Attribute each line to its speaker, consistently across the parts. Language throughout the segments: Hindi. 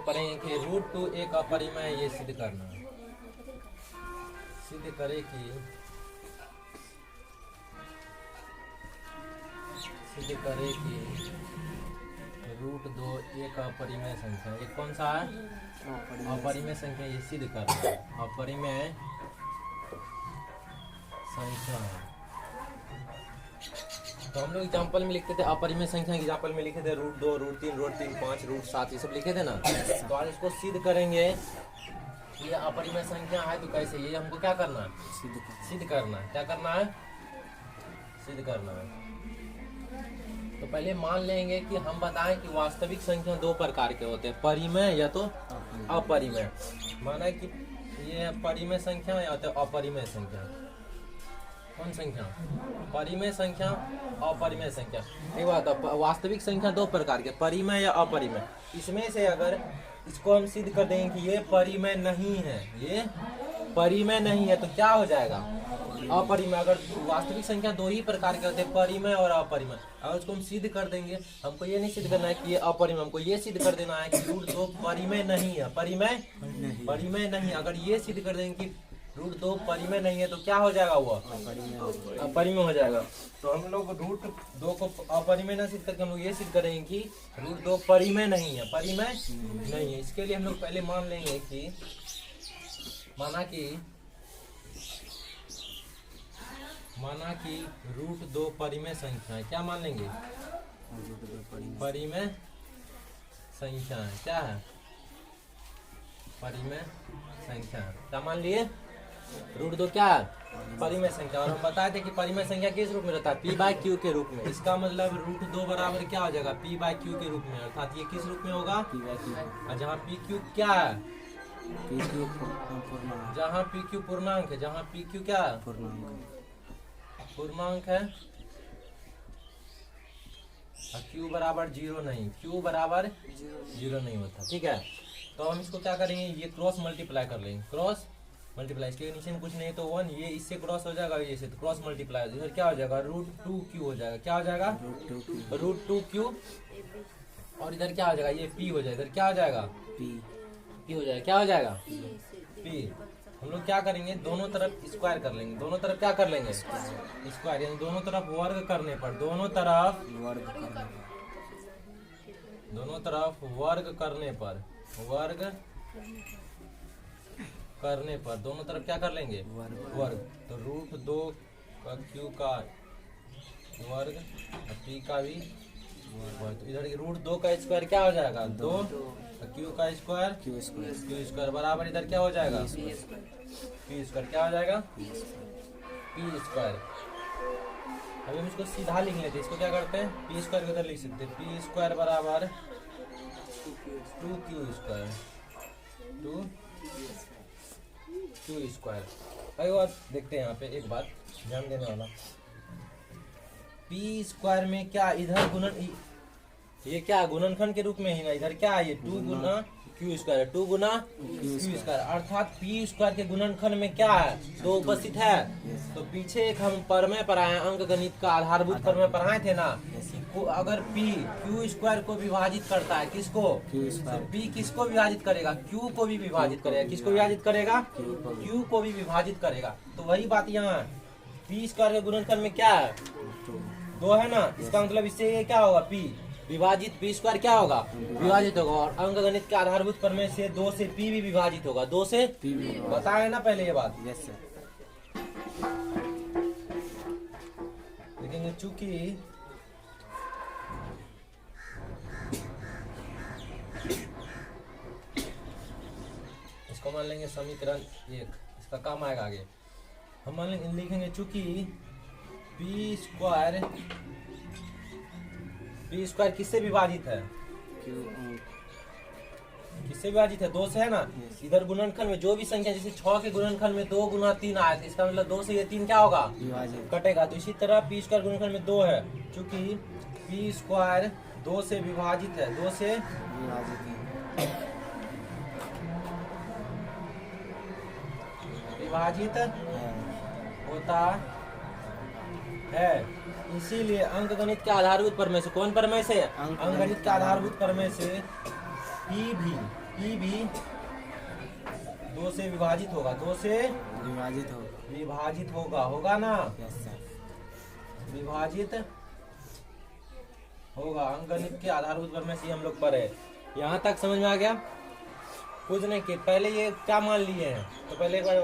Speaker 1: लोग पढ़ेंगे कि √2 एक अपरिमेय है, ये सिद्ध करना। सिद्ध करे कि √2 एक अपरिमेय संख्या। ये कौन सा है? अपरिमेय संख्या। ये सिद्ध करना है अपरिमेय संख्या है। तो हम लोग एग्जाम्पल में लिखते थे अपरिमेय संख्या, एग्जाम्पल में लिखे थे √2, √3, √3, 5, √7 ये सब लिखे थे ना। तो आज इसको सिद्ध करेंगे। ये अपरिमेय संख्या है तो कैसे, ये हमको क्या करना है? सिद्ध करना है। क्या करना है? सिद्ध करना है। तो पहले मान लेंगे कि हम बताएं कि वास्तविक संख्या दो प्रकार के होते हैं, परिमेय या तो अपरिमेय। माना कि ये परिमेय संख्या या तो अपरिमेय संख्या। कौन संख्या? परिमेय संख्या, अपरिमेय संख्या। एक बात, वास्तविक संख्या दो प्रकार के, परिमेय या अपरिमेय। इसमें से अगर इसको हम सिद्ध कर देंगे कि ये परिमेय नहीं है, ये परिमेय नहीं है, तो क्या हो जाएगा? अपरिमेय। अगर वास्तविक संख्या दो ही प्रकार के होते हैं, परिमेय और अपरिमेय, अगर उसको हम सिद्ध कर देंगे, हमको ये नहीं सिद्ध करना है कि ये अपरिमेय, हमको ये सिद्ध कर देना है कि √2 परिमेय नहीं है। परिमेय नहीं। अगर ये सिद्ध कर देंगे कि √2 परिमेय नहीं है तो क्या हो जाएगा? वो अपरिमेय हो जाएगा। तो हम लोग √2 को अपरिमेय न सिद्ध करके हम लोग ये सिद्ध करेंगे कि √2 परिमेय नहीं है, परिमेय नहीं है। इसके लिए हम लोग पहले मान लेंगे कि माना कि √2 परिमेय संख्या है। क्या मान लेंगे? परिमेय संख्या है। क्या है? परिमेय संख्या। क्या मान लिए? √2 क्या है? परिमेय संख्या। और हम बताए थे कि परिमेय संख्या किस रूप में रहता है? p/q के रूप में। इसका मतलब √2 बराबर क्या हो जाएगा? p/q के रूप में। अर्थात ये किस रूप में होगा? और जहाँ pq क्या है? जहाँ pq पूर्णांक है, जहाँ pq क्या है? पूर्णांक है और q बराबर 0 नहीं, q बराबर 0 नहीं होता। ठीक है, तो हम इसको क्या करेंगे? ये क्रॉस मल्टीप्लाई कर लेंगे। क्रॉस मल्टीप्लाई, इसके नीचे में कुछ नहीं तो 1, ये इससे क्रॉस हो जाएगा, ये से तो क्रॉस मल्टीप्लाई इधर क्या हो जाएगा? √2q हो जाएगा। क्या हो जाएगा? √2q। और इधर क्या हो जाएगा? ये p हो जाएगा। इधर क्या हो जाएगा? p हो जाएगा। क्या हो जाएगा? p। हम लोग क्या करेंगे? दोनों तरफ स्क्वायर कर लेंगे। दोनों तरफ क्या कर लेंगे? स्क्वायर, यानी दोनों तरफ वर्ग करने पर, दोनों तरफ वर्ग करने पर दोनों तरफ क्या कर लेंगे? वर्ग। तो √2 का q का वर्ग और p का भी वर्ग। तो इधर √2 का स्क्वायर क्या हो जाएगा? 2, q का स्क्वायर q स्क्वायर बराबर इधर क्या हो जाएगा? p square. क्या हो जाएगा? p square. अभी हम इसको सीधा लिख लेते हैं। इसको क्या करते हैं? p स्क्वायर को इधर लिख सकते हैं। p स्क्वायर बराबर 2q स्क्वायर, 2q स्क्वायर। अभी बात देखते हैं, यहाँ पे एक बात ध्यान देने वाला, p स्क्वायर में क्या इधर गुणन, ये क्या गुणनखंड के रूप में है ना? इधर क्या है? ये 2 गुना q स्क्वायर, 2 गुना q स्क्वायर। अर्थात p स्क्वायर के गुणनखंड में क्या है? 2 उपस्थित है। तो पीछे एक हम प्रमेय पढ़ाए, अंक गणित का आधारभूत प्रमेय पढ़ाए थे ना। अगर p q स्क्वायर को विभाजित करता है, किसको? तो p किसको विभाजित करेगा? q को भी विभाजित करेगा। किसको विभाजित करेगा? q को भी विभाजित करेगा। तो वही बात यहाँ है, p स्क्वायर के गुणनखंड में क्या है? 2 है ना। इसका मतलब इससे ये क्या होगा? p विभाजित p स्क्वायर क्या होगा? विभाजित होगा। और अंक गणित के आधारभूत प्रमेय से 2 से p भी विभाजित होगा। 2 से p भी बताया ना पहले ये बात। Yes sir. लेकिन चूंकि इसको मान लेंगे समीकरण 1, इसका काम आएगा आगे। हम मान लेंगे, लिखेंगे चूंकि p स्क्वायर किससे विभाजित है? किससे विभाजित है? 2 से है ना। इधर गुणनखंड में जो भी संख्या, जैसे 6 के गुणनखंड में 2 गुना 3 आया था, इसका मतलब 2 से ये 3 क्या होगा? कटेगा। तो इसी तरह p स्क्वायर गुणनखंड में 2 है, चूंकि p स्क्वायर 2 से विभाजित है, 2 से विभाजित होता है। इसीलिए अंक गणित के आधारभूत प्रमेय से, कौन प्रमेय से? अंक गणित के आधारभूत प्रमेय से p पी भी 2 से विभाजित होगा, 2 से विभाजित होगा, होगा ना? विभाजित होगा। अंकगणित के आधारभूत प्रमेय से हम लोग पढ़े। यहाँ तक समझ में आ गया? कुछ नहीं कि पहले ये क्या मान लिए हैं, तो पहले एक बार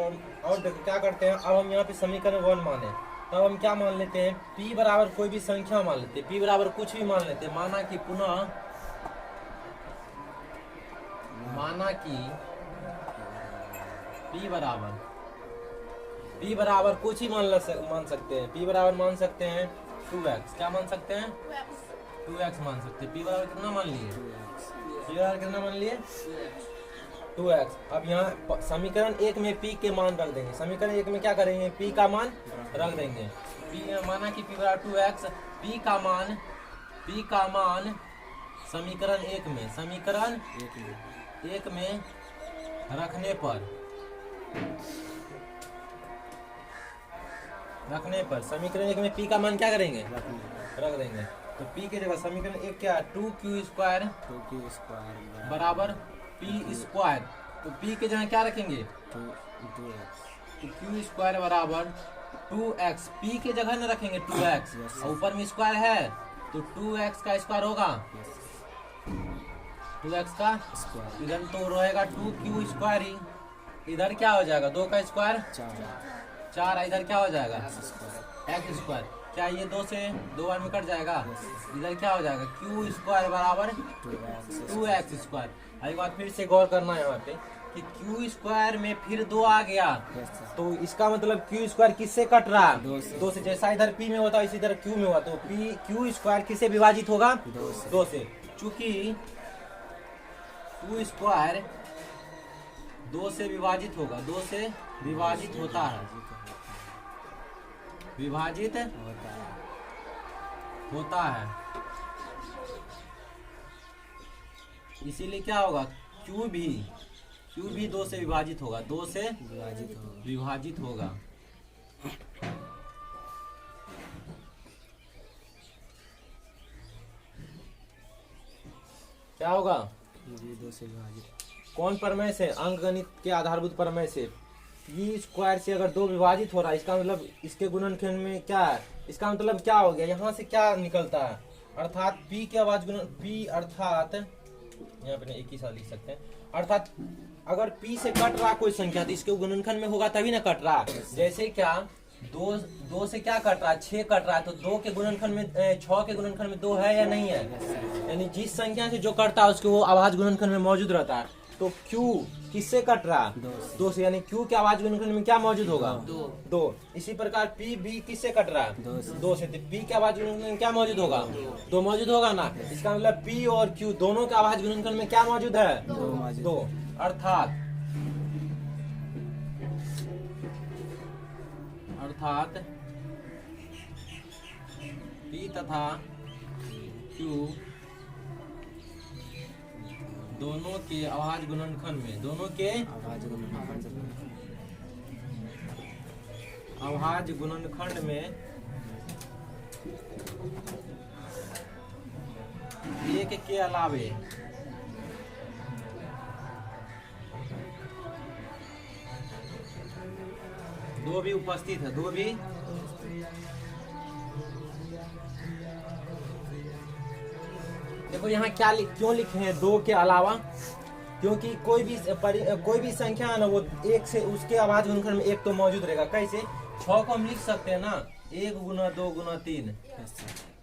Speaker 1: और देखो क्या करते हैं। अब हम यहाँ पे समीकरण 1 माने, तब हम क्या मान लेते हैं, p बराबर कोई भी संख्या मान लेते हैं, p बराबर कुछ भी मान लेते हैं। माना कि p बराबर कुछ ही मान सकते हैं। p बराबर मान सकते हैं 2x। क्या मान सकते हैं? 2x मान सकते हैं। p बराबर कितना मान लिए? p बराबर कितना मान लिए? 2x। अब यहाँ समीकरण 1 में p के मान रख देंगे। समीकरण 1 में क्या करेंगे, p का मान रख देंगे। p माना कि p बराबर 2x, p का मान समीकरण 1 में रखने पर समीकरण 1 में p का मान क्या करेंगे, रख देंगे। तो p की जगह समीकरण 1 क्या है, 2q² बराबर p²। तो p की जगह क्या रखेंगे, 2x। तो q² बराबर 2x। p की जगह न रखेंगे 2x, और ऊपर में स्क्वायर है तो 2x का स्क्वायर होगा, 2x का इधर तो रहेगा 2q²। इधर क्या हो जाएगा, 2 का स्क्वायर 4, इधर क्या हो जाएगा x²। क्या ये 2 से 2 बार में कट जाएगा, इधर क्या हो जाएगा q² बराबर 2x²। एक बात फिर से गौर करना है यहाँ पे कि q² में फिर 2 आ गया, तो इसका मतलब q² किससे कट रहा है, 2 से। जैसा इधर p में होता है इसी तरह q में हुआ, तो q² किससे विभाजित होगा, 2 से। चूंकि q² 2 से विभाजित होगा, 2 से विभाजित होता है, विभाजित होता है। इसीलिए क्या होगा, Q भी 2 से विभाजित होगा, 2 से विभाजित होगा। क्या होगा, 2 से विभाजित। कौन प्रमेय से, अंकगणित के आधारभूत प्रमेय से। p² से अगर 2 विभाजित हो रहा है, इसका मतलब इसके गुणनखंड में क्या है, इसका मतलब क्या हो गया, यहाँ से क्या निकलता है, अर्थात p के आवाज गुणन p, अर्थात यहाँ पे एक ही साथ लिख सकते हैं, अर्थात अगर p से कट रहा कोई संख्या तो इसके गुणनखंड में होगा तभी ना कट रहा। जैसे क्या 2 से क्या कट रहा है, 6 कट रहा है, तो 2 के गुणनखंड में 6 के गुणनखंड में 2 है या नहीं है, यानी जिस संख्या से जो कटता है उसके वो आवाज गुणनखंड में मौजूद रहता है। तो Q किससे कट रहा, 2 से, यानी Q के आवाज गुणनखंड में क्या मौजूद होगा, 2। इसी प्रकार P भी किससे कट रहा है, 2 से, तो P के आवाज गुणनखंड में क्या मौजूद होगा, 2 मौजूद होगा ना। इसका मतलब P और Q दोनों के आवाज गुणनखंड में क्या मौजूद है, 2। अर्थात P तथा Q दोनों के आवाज गुणनखंड में, दोनों के आवाज गुणनखंड में एक के अलावे दो भी उपस्थित है, 2 भी देखो यहाँ क्या क्यों लिखे हैं 2 के अलावा, क्योंकि कोई भी संख्या है ना, वो 1 से उसके आवाज गुणनखंड में 1 तो मौजूद रहेगा। कैसे, 6 को हम लिख सकते हैं ना 1 गुना 2 गुना 3,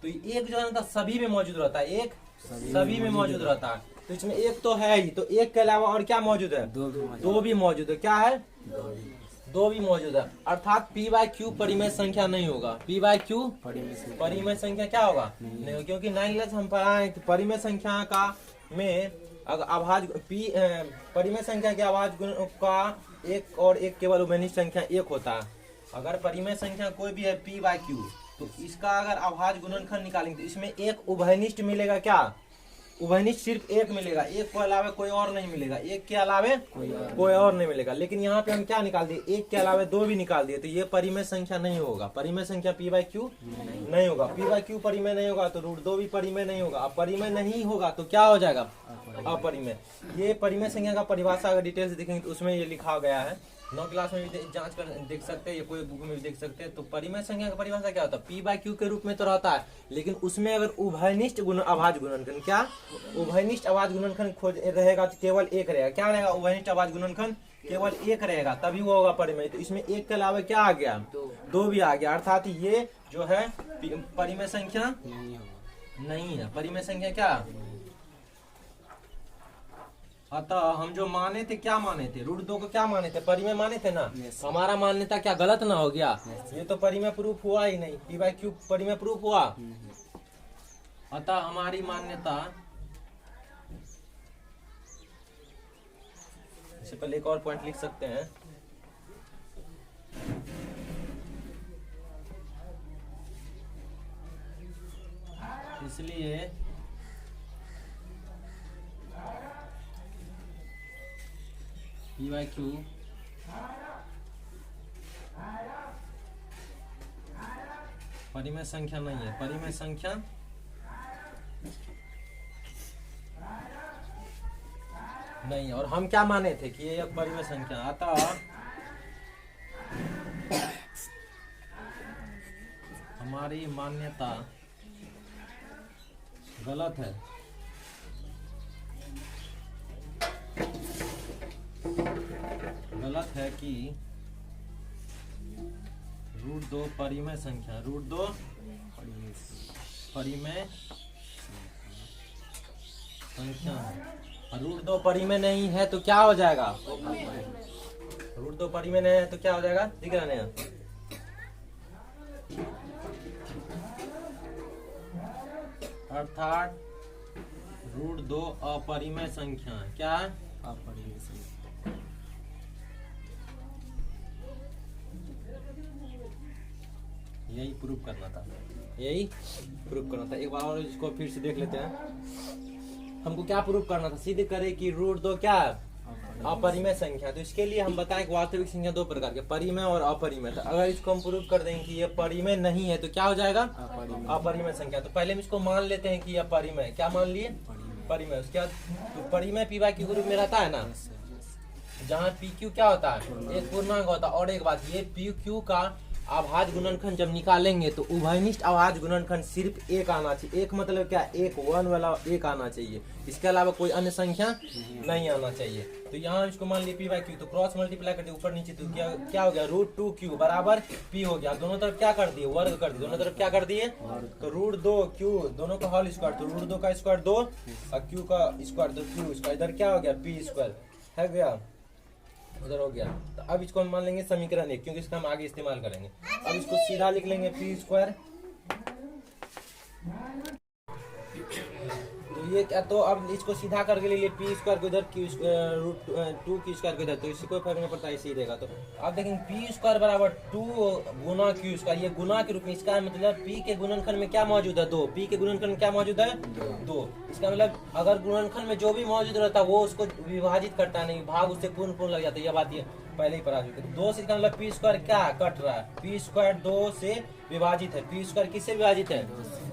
Speaker 1: तो 1 जो है ना सभी में मौजूद रहता है, 1 सभी में मौजूद रहता है। तो इसमें 1 तो है ही, तो 1 के अलावा और क्या मौजूद है, 2 भी मौजूद है। क्या है, 2 भी मौजूद है। अर्थात p/q परिमेय संख्या नहीं होगा, p/q परिमेय संख्या क्या होगा, नहीं होगा, क्योंकि 9 क्लास हम पढ़ा है कि परिमेय संख्या का में अगर आवाज परिमेय संख्या के आवाज गुण का 1 और 1 केवल उभयनिष्ठ संख्या 1 होता है। अगर परिमेय संख्या कोई भी है p/q, तो इसका अगर आवाज गुणनखंड निकालेंगे तो इसमें 1 उभयनिष्ठ मिलेगा। क्या, उभयनिष्ठ सिर्फ 1 मिलेगा, 1 के अलावा कोई और नहीं मिलेगा, 1 के अलावे कोई और नहीं मिलेगा। लेकिन यहाँ पे हम क्या निकाल दिए, 1 के अलावे 2 भी निकाल दिए, तो ये परिमेय संख्या नहीं होगा, परिमेय संख्या p/q नहीं होगा। p/q परिमेय नहीं होगा तो √2 भी परिमेय नहीं होगा। अब परिमेय नहीं होगा तो क्या हो जाएगा, अपरिमेय। ये परिमेय संख्या का परिभाषा अगर डिटेल से देखेंगे तो उसमें ये लिखा गया है, 9 क्लास में भी जांच कर देख सकते हैं, ये कोई बुक में भी देख सकते हैं। तो परिमेय संख्या का परिभाषा क्या होता है, पी बाय क्यू के रूप में तो रहता है, लेकिन उसमें अगर उभयनिष्ठ अभाज्य गुणनखंड, क्या उभयनिष्ठ अभाज्य गुणनखंड खोज रहेगा तो केवल एक रहेगा। क्या रहेगा, उभयनिष्ठ अभाज्य गुणनखंड केवल एक रहेगा, तभी वो होगा परिमेय। तो इसमें एक के अलावा क्या आ गया, दो भी आ गया, अर्थात ये जो है परिमेय संख्या नहीं है। परिमेय संख्या क्या, अतः हम जो माने थे, क्या माने थे, √2 को क्या माने थे, परिमेय माने थे ना। हमारा मान्यता क्या गलत ना हो गया, ये तो परिमेय प्रूफ हुआ ही नहीं, पी बाय क्यू परिमेय प्रूफ हुआ। अतः हमारी मान्यता, इससे पहले एक और पॉइंट लिख सकते हैं, इसलिए पी बाय क्यू परिमेय संख्या नहीं है, परिमेय संख्या नहीं है। और हम क्या माने थे कि ये एक परिमेय संख्या, अतः हमारी मान्यता गलत है। गलत है कि √2 परिमेय संख्या, √2 परिमेय संख्या है। √2 परिमेय नहीं है तो क्या हो जाएगा, √2 परिमेय नहीं है तो क्या हो जाएगा, दिख रहा है, अर्थात √2 अपरिमेय संख्या, क्या अपरिमेय संख्या। यही प्रूफ करना था, यही प्रूफ करना था। एक बार और इसको फिर से देख लेते हैं, हमको क्या प्रूफ करना था, सीधे करे कि √2 क्या अपरिमेय संख्या। तो इसके लिए हम बताएं कि वास्तविक संख्या दो प्रकार के, परिमेय और अपरिमेय। तो अगर इसको हम प्रूफ कर देंगे कि ये परिमेय नहीं है तो क्या हो जाएगा, अपरिमेय संख्या। तो पहले हम इसको मान लेते हैं कि यह परिमेय, क्या मान लिए, परिमेय। उसके बाद तो परिमेय पी बाय क्यू ग्रुप में रहता है ना, जहाँ पी क्यू क्या होता है, एक पूर्णांक होता है। और एक बात, ये पी क्यू का अभाज्य गुणनखंड जब निकालेंगे तो उभयनिष्ठ अभाज्य गुणनखंड सिर्फ एक आना चाहिए। एक मतलब क्या, एक 1 वाला एक आना चाहिए, इसके अलावा कोई अन्य संख्या नहीं आना चाहिए। तो यहाँ इसको मान ली पी बाय क्यू, तो क्रॉस मल्टीप्लाई कर दिया ऊपर नीचे, तो क्या हो गया, √2q बराबर p हो गया। दोनों तरफ क्या कर दिए, वर्ग कर दिए, दोनों तरफ क्या कर दिए, तो √2q दोनों का होल स्क्वायर, तो √2 का स्क्वायर 2 और q का स्क्वायर तो q स्क्वायर, इधर क्या हो गया, p स्क्वायर है गया, उधर हो गया। तो अब इसको हम मान लेंगे समीकरण 1, क्योंकि इसका हम आगे इस्तेमाल करेंगे। अब इसको सीधा लिख लेंगे p स्क्वायर, तो ये क्या, तो अब इसको सीधा करके ले लिए p स्क्वायर को इधर, q √2q स्क्वायर को इधर, तो इससे कोई फर्क नहीं पड़ता, इसी रहेगा। तो आप देखेंगे p स्क्वायर बराबर 2 गुना q स्क्वायर, ये गुना के रूप में, इसका मतलब p के गुणनखंड में क्या मौजूद है, 2, p के गुणनखंड में क्या मौजूद है, 2। इसका मतलब अगर गुणनखंड में जो भी मौजूद रहता है वो उसको विभाजित करता नहीं, भाग उससे पूर्ण लग जाता है, यह बात ये पहले ही पढ़ा चुके। 2 से इसका मतलब पी स्क्वायर क्या कट रहा है, पी स्क्वायर 2 से विभाजित है। पी स्क्वायर किससे विभाजित है,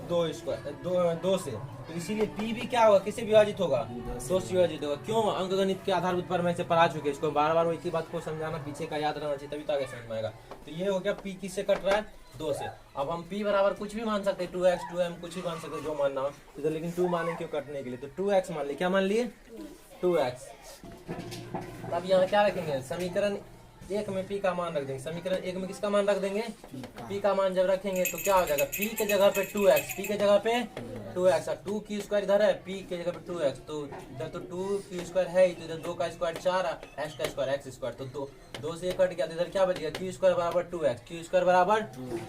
Speaker 1: 2 से, तो इसीलिए पी भी क्या होगा, किससे विभाजित होगा, 2 से विभाजित होगा। क्यों, अंकगणित के आधारभूत पर मैं से पढ़ा चुके, इसको बार बार एक ही बात को समझाना, पीछे का याद रहना चाहिए, तभी तो आगे समझ में आएगा। तो ये हो गया पी किससे कट रहा है, 2 से। अब हम p बराबर कुछ भी मान सकते हैं, 2x 2m कुछ भी मान सकते हैं, जो मानना हो तो, लेकिन 2 माने क्यों कटने के लिए, तो 2x मान लिए, क्या मान लिए, 2x। अब यहाँ क्या रखेंगे, समीकरण 1 में p का मान रख देंगे, समीकरण 1 में किसका मान रख देंगे, p का मान जब रखेंगे तो क्या हो जाएगा, p के जगह पे 2x, p के जगह पे 2x, और 2q स्क्वायर इधर है, p के जगह पे 2x, तो इधर तो 2q स्क्वायर है ही, तो इधर 2 का स्क्वायर 4, x का स्क्वायर x स्क्वायर, तो 2 से कट गया, तो इधर क्या बच गया, q स्क्वायर बराबर 2x, q स्क्वायर बराबर।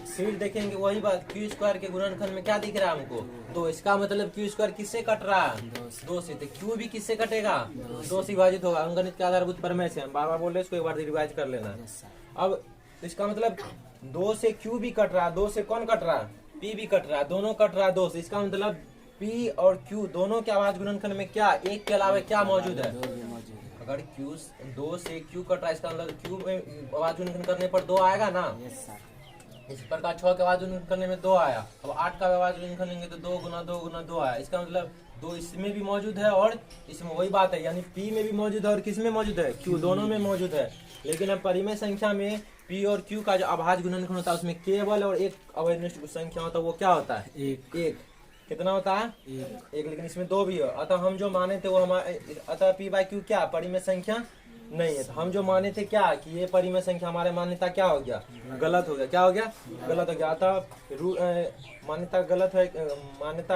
Speaker 1: फिर देखेंगे वही बात, q स्क्वायर के गुणनखंड में क्या दिख रहा है हमको, तो इसका मतलब q स्क्वायर किससे कट रहा है, 2 से, तो q भी किससे कटेगा, 2 से विभाजित होगा। अंकगणित के आधारभूत प्रमेय से हम बार बार बोल रहे हैं, इसको एक बार रिवाइज कर लेना है। अब इसका मतलब 2 से q भी कट रहा है, 2 से कौन कट रहा है, p भी कट रहा है, दोनों कट रहा है 2 से। इसका मतलब p और q दोनों के अभाज्य गुणनखंड में क्या, एक के अलावा क्या मौजूद है, अगर q 2 से q कट रहा है, इसका मतलब q में अभाज्य गुणनखंड करने पर 2 आएगा ना, इस प्रकार 6 के बाद गुणन करने में 2 आया। अब 8 का बाद गुणन करेंगे तो 2 गुना 2 गुना 2 आया। इसका मतलब 2 इसमें भी मौजूद है और इसमें, वही बात है, यानी P में भी मौजूद है और किस में मौजूद है, Q, दोनों में मौजूद है। लेकिन अब परिमेय संख्या में P और Q का जो अभाज्य गुणनखंड होता है उसमें केवल और एक अवयनिष्ठ संख्या होता है, वो क्या होता है, एक। कितना होता है, एक। लेकिन इसमें 2 भी है। अतः हम जो माने थे वो हमारे, अतः P बाई Q क्या परिमेय संख्या नहीं है। तो हम जो माने थे क्या कि ये परिमेय संख्या, हमारे मान्यता क्या हो गया, गलत हो गया। क्या हो गया, गलत हो गया। अतः मान्यता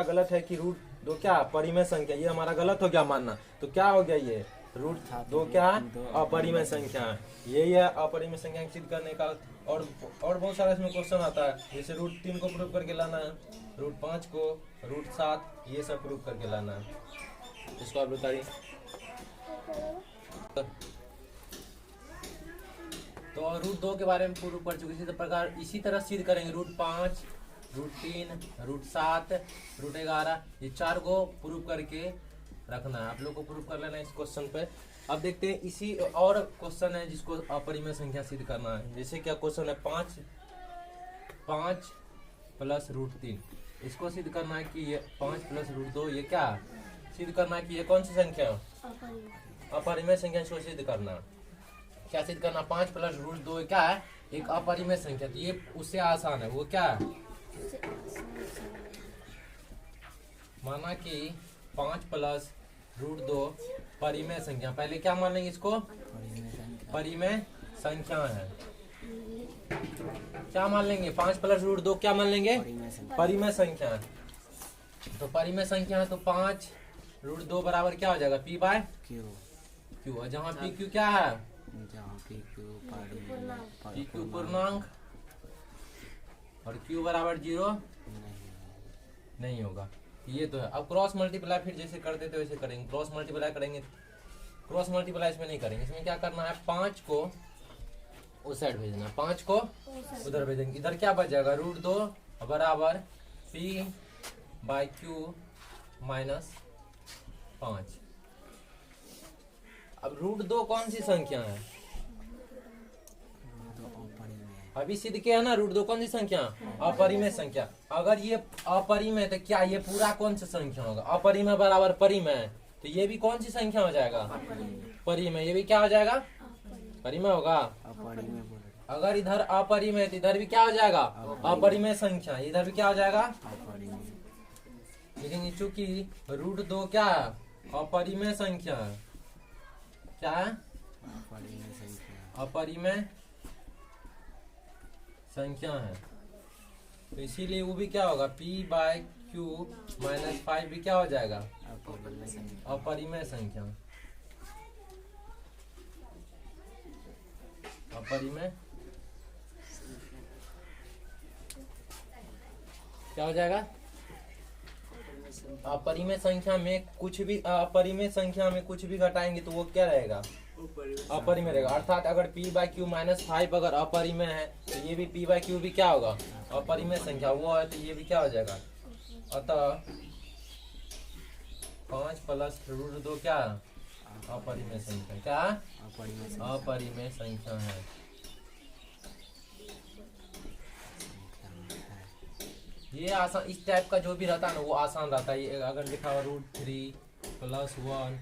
Speaker 1: गलत है कि रूट 2 क्या परिमेय संख्या, ये हमारा गलत हो गया मानना। तो क्या हो गया, ये रूट 2 क्या अपरिमेय संख्या है। यही है अपरिमेय संख्या सिद्ध करने का। और बहुत सारा इसमें क्वेश्चन आता है, जैसे रूट 3 को प्रूव करके लाना है, रूट 5 को, रूट 7, ये सब प्रूव करके लाना है। इसको आप बताइए। तो रूट 2 के बारे में प्रूव कर चुके। इसी प्रकार इसी तरह सिद्ध करेंगे रूट 5, रूट 3, रूट 7, रूट 11, ये 4 को प्रूव करके रखना है। आप लोग को प्रूव कर लेना है इस क्वेश्चन पे। अब देखते हैं इसी और क्वेश्चन है जिसको अपरिमेय संख्या सिद्ध करना है। जैसे क्या क्वेश्चन है, 5 प्लस रूट 3, इसको सिद्ध करना है कि ये 5 प्लस रूट 2, ये क्या सिद्ध करना है कि ये कौन सी संख्या है, अपरिमेय संख्या। इसको सिद्ध करना, क्या सिद्ध करना, 5 प्लस रूट 2 क्या है, एक अपरिमेय संख्या। तो ये उससे आसान है, वो क्या है, माना कि 5 प्लस रूट 2 परिमेय संख्या। पहले क्या मान लेंगे इसको, परिमेय संख्या है। क्या मान लेंगे, 5 प्लस रूट 2 क्या मान लेंगे, परिमेय संख्या है। तो परिमेय संख्या है तो 5 रूट 2 बराबर क्या हो जाएगा, P बाय Q। और जहाँ P Q क्या है, P Q पूर्णांक और Q बराबर 0 नहीं होगा। ये तो है। अब क्रॉस मल्टीप्लाई फिर जैसे करते थे वैसे करेंगे। क्रॉस मल्टीप्लाई करेंगे, क्रॉस मल्टीप्लाई इसमें नहीं करेंगे। इसमें क्या करना है, 5 को उस साइड भेजना, 5 को उधर भेजेंगे। इधर क्या बच जाएगा, रूट 2 बराबर P बाई Q माइनस 5। अब रूट 2 कौन सी संख्या है, अभी सिद्ध किया है ना, रूट 2 कौन सी संख्या, अपरिमेय संख्या। अगर ये अपरिमेय तो क्या ये पूरा कौन सी संख्या होगा, अपरिमेय बराबर परिमेय, तो ये भी कौन सी संख्या हो जाएगा, परिमेय। ये भी क्या हो जाएगा, परिमेय होगा। अगर इधर अपरिमेय तो इधर भी क्या हो जाएगा, अपरिमेय संख्या, इधर भी क्या हो जाएगा। लेकिन चूंकि रूट 2 क्या है, अपरिमेय संख्या है, क्या है, अपरिमेय संख्या है, तो इसीलिए वो भी क्या होगा, P बाय Q माइनस 5 भी क्या हो जाएगा, अपरिमेय संख्या, अपरिमेय क्या हो जाएगा। अपरिमेय संख्या में कुछ भी, अपरिमेय संख्या में कुछ भी घटाएंगे तो वो क्या रहेगा, अपरिमेय रहेगा। अर्थात अगर P बाई Q माइनस 5 अगर अपरिमेय है तो ये भी P बाई Q भी क्या होगा, अपरिमेय संख्या वो है, तो ये भी क्या हो जाएगा। अतः 5 प्लस रूट 2 क्या, अपरिमेय संख्या, क्या अपरिमेय संख्या है। ये आसान, इस टाइप का जो भी रहता है ना वो आसान रहता है। ये अगर लिखा हुआ रूट 3 प्लस 1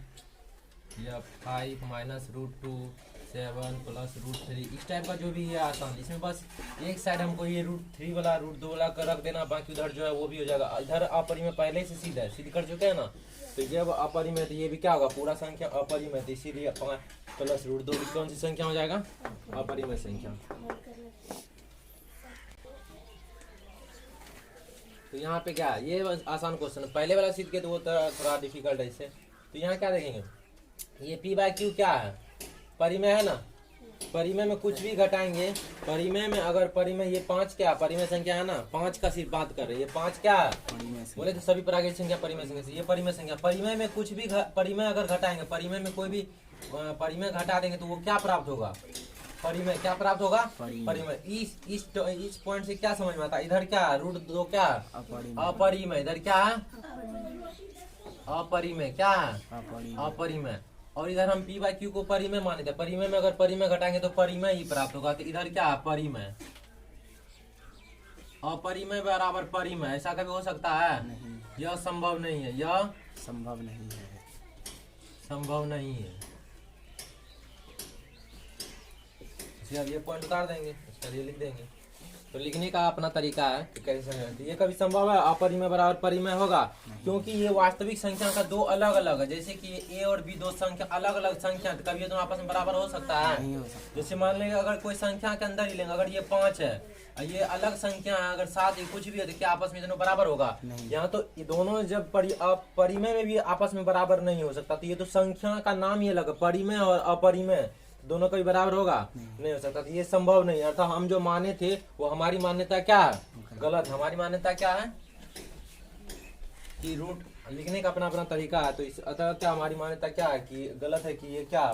Speaker 1: या 5 माइनस रूट 2 7 प्लस रूट 3, इस टाइप का जो भी है आसान। इसमें बस एक साइड हमको ये रूट 3 वाला रूट 2 वाला कर रख देना, बाकी उधर जो है वो भी हो जाएगा। इधर अपरिमेय पहले से सीधा सिद्ध कर चुके हैं ना, तो जब अपरिमेय तो ये भी क्या होगा, पूरा संख्या अपरिमेय, तो इसीलिए 5 प्लस रूट 2 भी कौन सी संख्या हो जाएगा, अपरिमेय संख्या। तो यहाँ पे क्या है, ये आसान क्वेश्चन है। पहले वाला सीट के तो वो थोड़ा डिफिकल्ट है इससे। तो यहाँ क्या देखेंगे, ये P बाई Q क्या है, परिमेय है ना। परिमेय में कुछ भी घटाएंगे, परिमेय में अगर परिमेय ये 5 क्या परिमेय संख्या है ना, 5 का सिर्फ बात कर रहे हैं, ये 5 क्या है बोले तो सभी प्राकृतिक संख्या परिमेय संख्या से, ये परिमेय संख्या। परिमेय में कुछ भी परिमेय अगर घटाएंगे, परिमेय में कोई भी परिमेय घटा देंगे तो वो क्या प्राप्त होगा, परिमेय क्या प्राप्त होगा, परिमेय। इस पॉइंट से क्या समझ में आता है, इधर क्या रूट 2 क्या अपरिमेय, इधर क्या है अपरिमेय, क्या है अपरिमेय। और इधर हम P बाई Q को परिमेय माने थे, परिमेय में अगर परिमेय घटाएंगे तो परिमेय ही प्राप्त होगा, तो इधर क्या है परिमेय। अपरिमेय बराबर परिमेय, ऐसा कभी हो सकता है?
Speaker 2: नहीं,
Speaker 1: यह संभव नहीं है, यह
Speaker 2: संभव नहीं है।
Speaker 1: संभव नहीं है। इसलिए अब ये पॉइंट उतार देंगे, इसका लिए लिख देंगे। तो लिखने का अपना तरीका है कि कैसे समझते। ये कभी संभव है अपरिमेय बराबर परिमेय होगा? क्योंकि ये वास्तविक संख्या का दो अलग अलग है। जैसे कि ए और बी दो संख्या अलग अलग संख्या, तो कभी ये दोनों आपस में बराबर हो सकता है?
Speaker 2: नहीं हो सकता।
Speaker 1: जैसे मान लेंगे अगर कोई संख्या के अंदर ही लेंगे, अगर ये 5 है और ये अलग संख्या है, अगर 7 है, कुछ भी है, तो क्या आपस में दोनों बराबर होगा?
Speaker 2: नहीं।
Speaker 1: यहाँ तो ये दोनों जब परिमेय में भी आपस में बराबर नहीं हो सकता। तो ये तो संख्या का नाम ही अलग है, परिमेय और अपरिमेय दोनों का भी बराबर होगा? नहीं हो सकता। तो ये संभव नहीं है। अर्थात हम जो माने थे वो हमारी मान्यता क्या है? गलत। हमारी मान्यता क्या है कि रूट लिखने का अपना अपना तरीका है। तो इस अतः क्या हमारी मान्यता क्या है कि गलत है कि ये क्या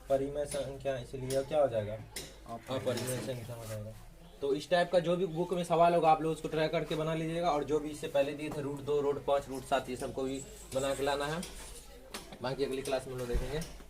Speaker 1: परिमेय संख्या, इसलिए क्या हो जाएगा? अपरिमेय संख्या हो जाएगा। तो इस टाइप का जो भी बुक में सवाल होगा आप लोग उसको ट्राई करके बना लीजिएगा। और जो भी इससे पहले दिए थे रूट 2, रूट 5, रूट 7, ये सबको भी बना के लाना है। बाकी अगली क्लास में लोग देखेंगे।